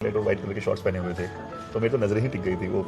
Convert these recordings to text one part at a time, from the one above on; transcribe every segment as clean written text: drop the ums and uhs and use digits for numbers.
Black और white colour के shorts पहने हुए थे, तो मेरी तो नज़रें ही टिक गई थी। वो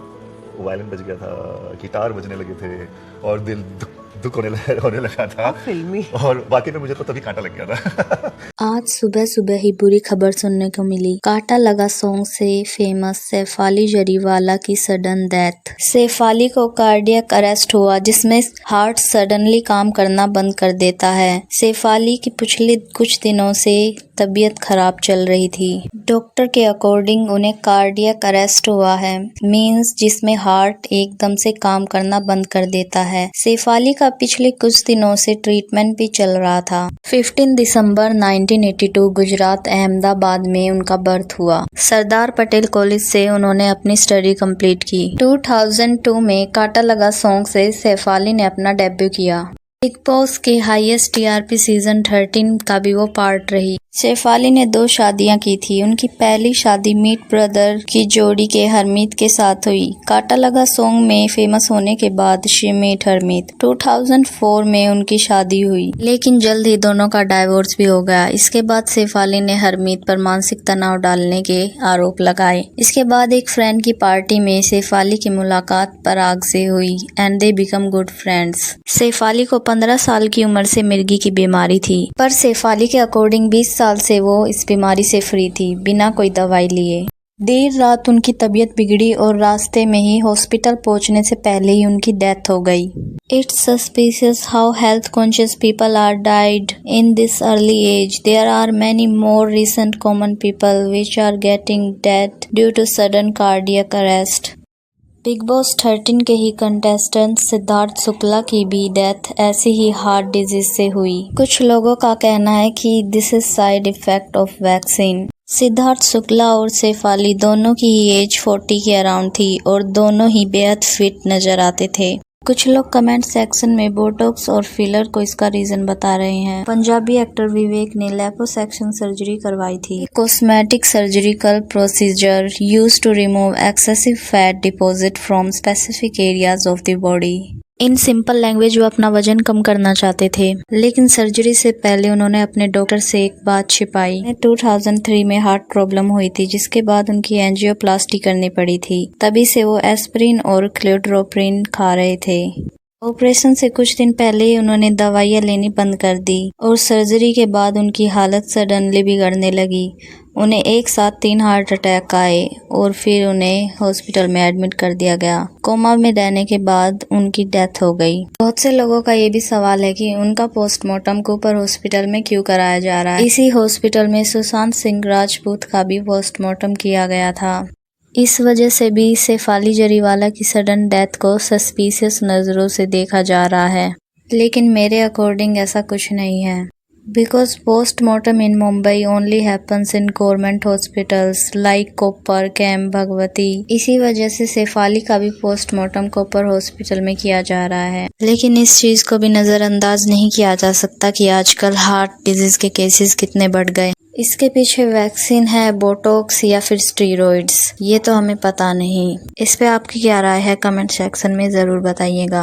वायलिन बज गया था, गिटार बजने लगे थे और दिल दुख दुख होने लगा था। फिल्मी। और वाकई में मुझे तो तभी कांटा लग गया था। आज सुबह सुबह ही बुरी खबर सुनने को मिली। कांटा लगा सॉन्ग से फेमस सैफ अली जरीवाला की सडन डेथ। सैफ अली को कार्डियक अरेस्ट हुआ, जिसमें हार्ट सडनली काम करना बंद कर देता है। सैफ अली की पिछले कुछ दिनों से तबीयत खराब चल रही थी। डॉक्टर के अकॉर्डिंग उन्हें कार्डियक अरेस्ट हुआ है, मींस जिसमें हार्ट एकदम से काम करना बंद कर देता है। सैफ अली का पिछले कुछ दिनों से ट्रीटमेंट भी चल रहा था। 15 दिसंबर 1982 गुजरात अहमदाबाद में उनका बर्थ हुआ। सरदार पटेल कॉलेज से उन्होंने अपनी स्टडी कंप्लीट की। 2002 में कांटा लगा सॉन्ग से सैफ अली ने अपना डेब्यू किया। बिग बॉस के हाईएस्ट टीआरपी सीजन 13 का भी वो पार्ट रही। सैफ अली ने 2 शादियां की थी। उनकी पहली शादी मीट ब्रदर की जोड़ी के हरमीत के साथ हुई। कांटा लगा सॉन्ग में फेमस होने के बाद शी मेट हरमीत। 2004 में उनकी शादी हुई, लेकिन जल्द ही दोनों का डाइवोर्स भी हो गया। इसके बाद सैफ अली ने हरमीत पर मानसिक तनाव डालने के आरोप लगाए। इसके बाद एक फ्रेंड की पार्टी में सैफ अली की मुलाकात पराग से हुई and they become good friends. Saif Ali को 15 साल की उम्र से मिर्गी की बीमारी थी, पर सैफ अली के अकॉर्डिंग 20 साल से वो इस बीमारी से फ्री थी, बिना कोई दवाई लिए। देर रात उनकी तबीयत बिगड़ी और रास्ते में ही हॉस्पिटल पहुंचने से पहले ही उनकी डेथ हो गई। It's suspicious how health conscious people are died in this early age. There are many more recent common people which are getting dead due to sudden cardiac arrest. Big boss 13 के ही contestant Siddharth Shukla की भी death ऐसी ही heart disease से हुई। कुछ लोगों का कहना है कि this is side effect of vaccine. Siddharth Shukla और सैफ अली दोनों की ही एज 40 के अराउंड थी और दोनों ही बेहद फिट नजर आते थे। कुछ लोग कमेंट सेक्शन में बोटॉक्स और फिलर को इसका रीजन बता रहे हैं। पंजाबी एक्टर विवेक ने लिपोसक्शन सर्जरी करवाई थी। Cosmetic surgical procedure used to remove excessive fat deposit from specific areas of the body. In simple language वो अपना वजन कम करना चाहते थे, लेकिन सर्जरी से पहले उन्होंने अपने डॉक्टर से एक बात छिपाई। 2003 में हार्ट प्रॉब्लम हुई थी, जिसके बाद उनकी एंजियोप्लास्टी करनी पड़ी थी। तभी से वो एस्पिरिन और क्लोडोप्रिन खा रहे थे। ऑपरेशन से कुछ दिन पहले ही उन्होंने दवाइयाँ लेनी बंद कर दी और सर्जरी के बाद उनकी हालत सडनली बिगड़ने लगी। उन्हें एक साथ 3 हार्ट अटैक आए और फिर उन्हें हॉस्पिटल में एडमिट कर दिया गया। कोमा में रहने के बाद उनकी डेथ हो गई। बहुत से लोगों का ये भी सवाल है कि उनका पोस्टमार्टम कूपर हॉस्पिटल में क्यों कराया जा रहा है। इसी हॉस्पिटल में सुशांत सिंह राजपूत का भी पोस्टमार्टम किया गया था। इस वजह से भी सैफ अली जरीवाला की सडन डेथ को सस्पिशियस नज़रों से देखा जा रहा है, लेकिन मेरे अकॉर्डिंग ऐसा कुछ नहीं है। Because postmortem in Mumbai only happens in government hospitals like Cooper, KEM, Bhagwati. इसी वजह से सैफ अली का भी पोस्टमार्टम कोपर हॉस्पिटल में किया जा रहा है। लेकिन इस चीज़ को भी नज़रअंदाज नहीं किया जा सकता कि आजकल हार्ट डिजीज के केसेस कितने बढ़ गए। इसके पीछे वैक्सीन है, बोटॉक्स या फिर स्टीरॉइड्स, ये तो हमें पता नहीं। इस पे आपकी क्या राय है कमेंट सेक्शन में ज़रूर बताइएगा।